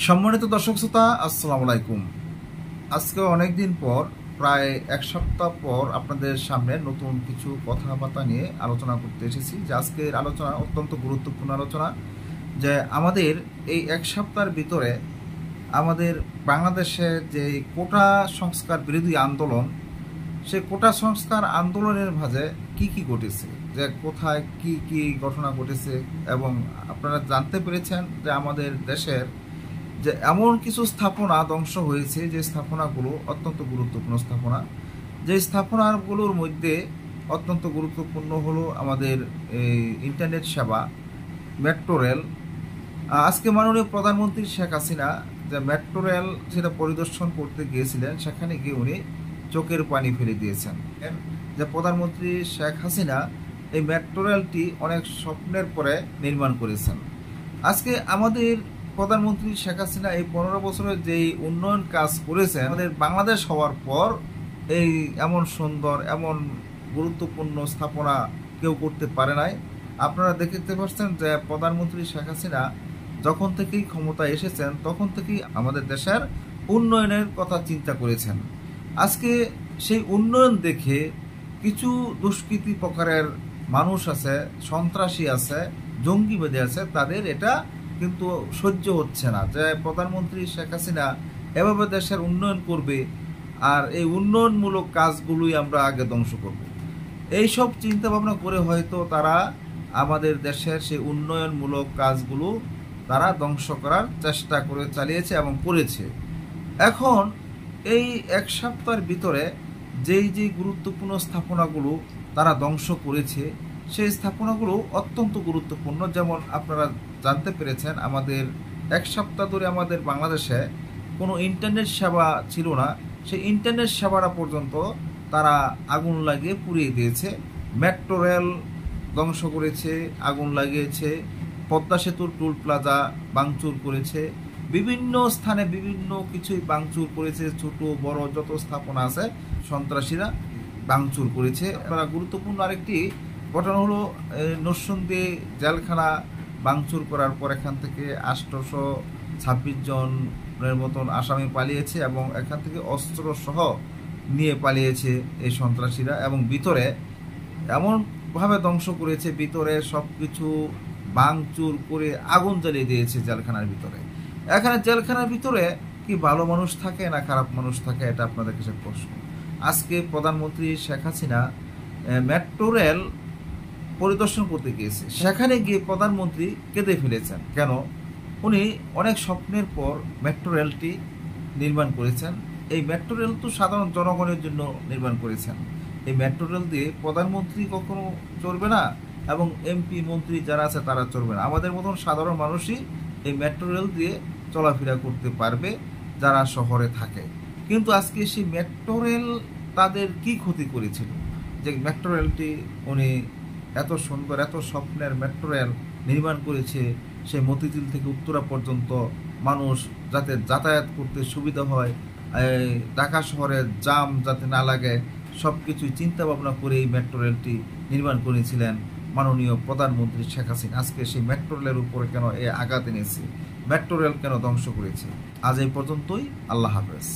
সম্মানিত দর্শক শ্রোতা, আসসালামু আলাইকুম। আজকে অনেক দিন পর, প্রায় এক সপ্তাহ পর আপনাদের সামনে নতুন কিছু কথাবার্তা নিয়ে আলোচনা করতে এসেছি। যে আজকের আলোচনা অত্যন্ত গুরুত্বপূর্ণ আলোচনা, যে আমাদের এই এক সপ্তাহের ভিতরে আমাদের বাংলাদেশে যে কোটা সংস্কার বিরোধী আন্দোলন, সে কোটা সংস্কার আন্দোলনের মাঝে কি কি ঘটেছে, যে কোথায় কি কি ঘটনা ঘটেছে, এবং আপনারা জানতে পেরেছেন যে আমাদের দেশের যে এমন কিছু স্থাপনা ধ্বংস হয়েছে, যে স্থাপনাগুলো অত্যন্ত গুরুত্বপূর্ণ স্থাপনা। যে স্থাপনাগুলোর মধ্যে অত্যন্ত গুরুত্বপূর্ণ হলো আমাদের এই ইন্টারনেট সেবা, মেট্রো রেল। আজকে মাননীয় প্রধানমন্ত্রী শেখ হাসিনা যে মেট্রো রেল সেটা পরিদর্শন করতে গিয়েছিলেন, সেখানে গিয়ে উনি চোখের পানি ফেলে দিয়েছেন। যে প্রধানমন্ত্রী শেখ হাসিনা এই মেট্রো রেলটি অনেক স্বপ্নের পরে নির্মাণ করেছেন। আজকে আমাদের প্রধানমন্ত্রী শেখ হাসিনা এই 15 বছরের যেই উন্নয়ন কাজ করেছেন, আমাদের বাংলাদেশ হওয়ার পর এই এমন সুন্দর, এমন গুরুত্বপূর্ণ স্থাপনা কেউ করতে পারে নাই। আপনারা দেখতে পাচ্ছেন যে প্রধানমন্ত্রী শেখ হাসিনা যখন থেকেই ক্ষমতায় এসেছেন, তখন থেকেই আমাদের দেশের উন্নয়নের কথা চিন্তা করেছেন। আজকে সেই উন্নয়ন দেখে কিছু দুষ্কৃতী প্রকারের মানুষ আছে, সন্ত্রাসী আছে, জঙ্গিবাদী আছে, তাদের এটা কিন্তু সহ্য হচ্ছে না যে প্রধানমন্ত্রী শেখ হাসিনা এভাবে দেশের উন্নয়ন করবে, আর এই উন্নয়নমূলক কাজগুলোই আমরা আগে ধ্বংস করব। এইসব চিন্তা ভাবনা করে হয়তো তারা আমাদের দেশের সেই উন্নয়নমূলক কাজগুলো তারা ধ্বংস করার চেষ্টা করে চালিয়েছে এবং করেছে। এখন এই এক সপ্তাহের ভিতরে যেই গুরুত্বপূর্ণ স্থাপনাগুলো তারা ধ্বংস করেছে, সেই স্থাপনাগুলো অত্যন্ত গুরুত্বপূর্ণ। যেমন আপনারা জানতে পেরেছেন, আমাদের এক সপ্তাহ ধরে আমাদের বাংলাদেশে কোনো ইন্টারনেট সেবা ছিল না। সেই ইন্টারনেট সেবাটা পর্যন্ত তারা আগুন লাগিয়ে পুড়িয়ে দিয়েছে। মেট্রো রেল ধ্বংস করেছে, আগুন লাগিয়েছে, পদ্মা সেতুর টোল প্লাজা ভাঙচুর করেছে, বিভিন্ন স্থানে বিভিন্ন কিছুই ভাঙচুর করেছে। ছোট বড় যত স্থাপনা আছে সন্ত্রাসীরা ভাঙচুর করেছে। আপনারা গুরুত্বপূর্ণ আরেকটি ঘটনা হলো নরসিংদী জেলখানা ভাঙচুর করার পর এখান থেকে 826 জনের মতন আসামি পালিয়েছে, এবং এখান থেকে অস্ত্র সহ নিয়ে পালিয়েছে এই সন্ত্রাসীরা, এবং ভিতরে এমনভাবে ধ্বংস করেছে, ভিতরে সব কিছু ভাঙচুর করে আগুন জ্বালিয়ে দিয়েছে জেলখানার ভিতরে। এখানে জেলখানার ভিতরে কি ভালো মানুষ থাকে না খারাপ মানুষ থাকে, এটা আপনাদের কাছে প্রশ্ন। আজকে প্রধানমন্ত্রী শেখ হাসিনা মেট্রো রেল পরিদর্শন করতে গিয়েছে, সেখানে গিয়ে প্রধানমন্ত্রী কেঁদে ফেলেছেন। কেন? উনি অনেক স্বপ্নের পর মেট্রো রেলটি নির্মাণ করেছেন। এই মেট্রো রেল তো সাধারণ জনগণের জন্য নির্মাণ করেছেন। এই মেট্রো রেল দিয়ে প্রধানমন্ত্রী কখনো চলবে না, এবং এমপি মন্ত্রী যারা আছে তারা চলবে না। আমাদের মতন সাধারণ মানুষই এই মেট্রো রেল দিয়ে চলাফেরা করতে পারবে যারা শহরে থাকে। কিন্তু আজকে সেই মেট্রো রেল তাদের কি ক্ষতি করেছিল, যে মেট্রো রেলটি উনি এত সুন্দর, এত স্বপ্নের মেট্রো রেল নির্মাণ করেছে, সেই মতিঝিল থেকে উত্তরা পর্যন্ত মানুষ যাতে যাতায়াত করতে সুবিধা হয়, ঢাকা শহরে জাম যাতে না লাগে, সব কিছুই চিন্তা ভাবনা করে এই মেট্রো রেলটি নির্মাণ করেছিলেন মাননীয় প্রধানমন্ত্রী শেখ হাসিনা। আজকে সেই মেট্রো রেলের উপরে কেন আঘাত এনেছে, মেট্রো রেল কেন ধ্বংস করেছে? আজ এই পর্যন্তই। আল্লাহ হাফেজ।